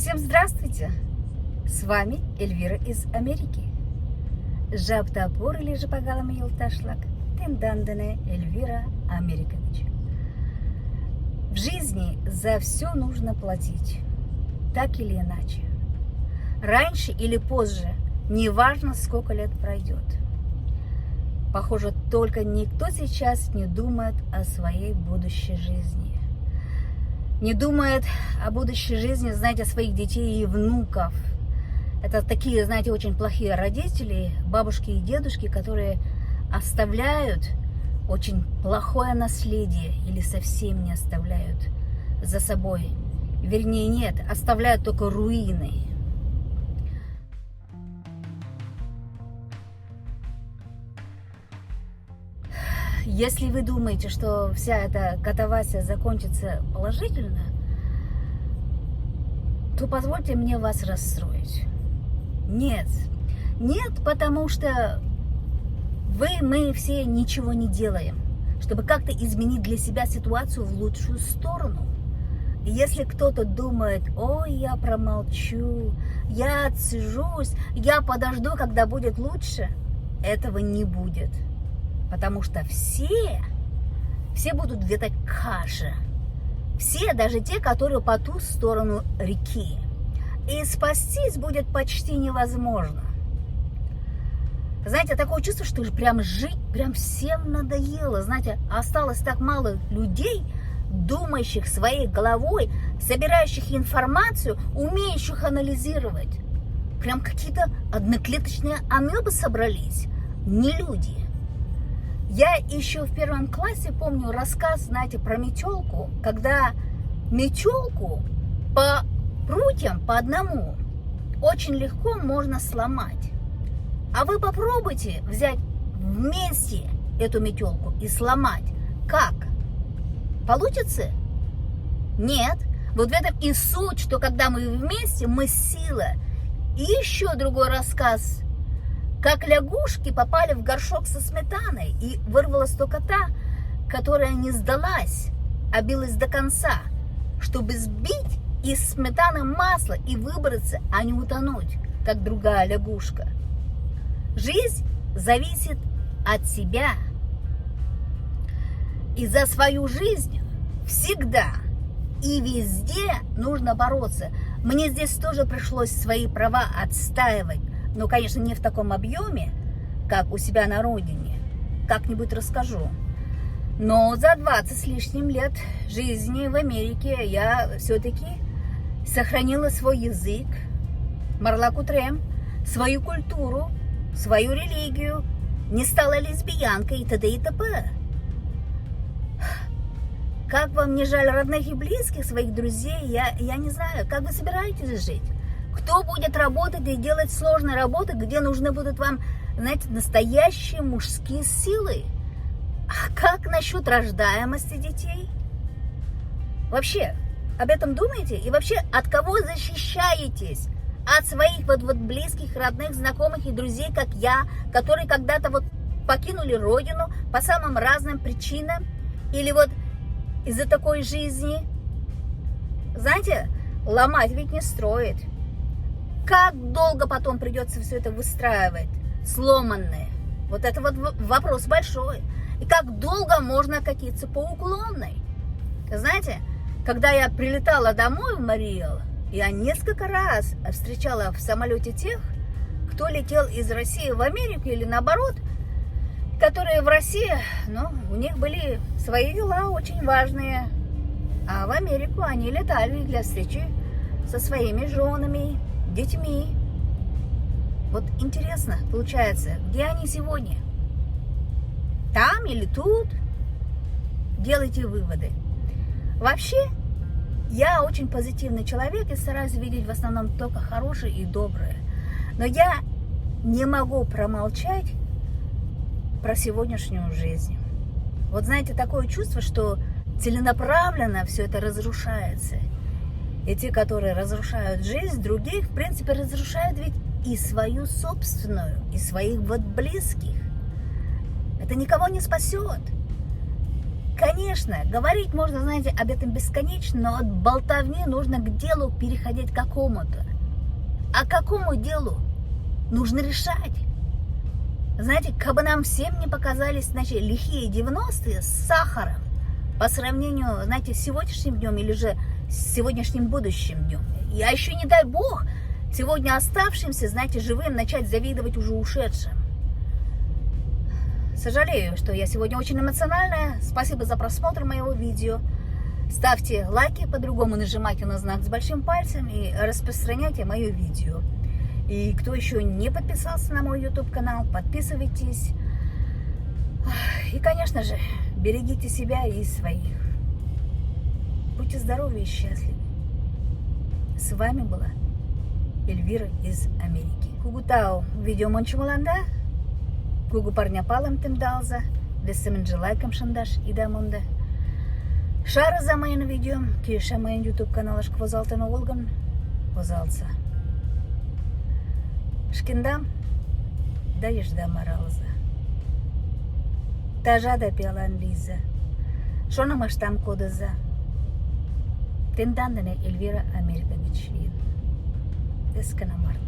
Всем здравствуйте! С вами Эльвира из Америки. Жаптапур или же погалами елташлак, тендандене Эльвира Америкович. В жизни за все нужно платить, так или иначе. Раньше или позже, неважно сколько лет пройдет. Похоже, только никто сейчас не думает о своей будущей жизни. Не думает о будущей жизни, знаете, своих детей и внуков. Это такие, знаете, очень плохие родители, бабушки и дедушки, которые оставляют очень плохое наследие или совсем не оставляют за собой. Вернее, нет, оставляют только руины. Если вы думаете, что вся эта катавасия закончится положительно, то позвольте мне вас расстроить. Нет, потому что мы все ничего не делаем, чтобы как-то изменить для себя ситуацию в лучшую сторону. И если кто-то думает: ой, я промолчу, я отсижусь, я подожду, когда будет лучше, этого не будет. Потому что все будут в этой каше. Все, даже те, которые по ту сторону реки. И спастись будет почти невозможно. Знаете, такое чувство, что прям жить, прям всем надоело. Знаете, осталось так мало людей, думающих своей головой, собирающих информацию, умеющих анализировать. Прям какие-то одноклеточные амебы собрались, не люди. Я еще в первом классе помню рассказ, знаете, про метелку, когда метелку по прутьям, по одному, очень легко можно сломать. А вы попробуйте взять вместе эту метелку и сломать. Как? Получится? Нет. Вот в этом и суть, что когда мы вместе, мы сила. И еще другой рассказ. Как лягушки попали в горшок со сметаной, и вырвалась только та, которая не сдалась, а билась до конца, чтобы сбить из сметаны масло и выбраться, а не утонуть, как другая лягушка. Жизнь зависит от себя. И за свою жизнь всегда и везде нужно бороться. Мне здесь тоже пришлось свои права отстаивать. Ну, конечно, не в таком объеме, как у себя на родине. Как-нибудь расскажу. Но за 20 с лишним лет жизни в Америке я все-таки сохранила свой язык, марлакутрем, свою культуру, свою религию, не стала лесбиянкой и т.д. и т.п. Как вам не жаль родных и близких, своих друзей, я не знаю. Как вы собираетесь жить? Кто будет работать и делать сложные работы, где нужны будут вам, знаете, настоящие мужские силы? А как насчет рождаемости детей? Вообще, об этом думаете? И вообще, от кого защищаетесь? От своих вот близких, родных, знакомых и друзей, как я, которые когда-то вот покинули родину по самым разным причинам? Или вот из-за такой жизни? Знаете, ломать ведь не строит. Как долго потом придется все это выстраивать, сломанное? Вот это вот вопрос большой. И как долго можно катиться по уклонной? Знаете, когда я прилетала домой в Мариэл, я несколько раз встречала в самолете тех, кто летел из России в Америку или наоборот, которые в России, ну, у них были свои дела очень важные, а в Америку они летали для встречи со своими женами, детьми. Вот интересно, получается, где они сегодня? Там или тут? Делайте выводы. Вообще, я очень позитивный человек и стараюсь видеть в основном только хорошее и доброе. Но я не могу промолчать про сегодняшнюю жизнь. Вот знаете, такое чувство, что целенаправленно все это разрушается. И те, которые разрушают жизнь других, в принципе, разрушают ведь и свою собственную, и своих вот близких. Это никого не спасет. конечно, говорить можно, знаете, об этом бесконечно, но от болтовни нужно к делу переходить к какому-то. А к какому делу нужно решать? Знаете, как бы нам всем не показались, значит, лихие 90-е с сахаром по сравнению, знаете, с сегодняшним днем или же с сегодняшним будущим днем. Я еще, не дай бог, сегодня оставшимся, знаете, живым начать завидовать уже ушедшим. Сожалею, что я сегодня очень эмоциональная. Спасибо за просмотр моего видео. Ставьте лайки, по-другому нажимайте на знак с большим пальцем и распространяйте мое видео. И кто еще не подписался на мой YouTube-канал, подписывайтесь. И, конечно же, берегите себя и своих. Будьте здоровы и счастливы. С вами была Эльвира из Америки. Кугутау видео мончумуланда. Гугу парня палам тем далза. Десеминджи лайком шандаш и дамунда. Шара за моим видео. Киша моим YouTube-канал Ашквозалтен Олган. Возалца. Шкиндам. Да ежда моралза. Тажада пиалан лиза. Шона маштам кодаза. Тендандане Эльвира Америка Гичлин. Дескана Марта.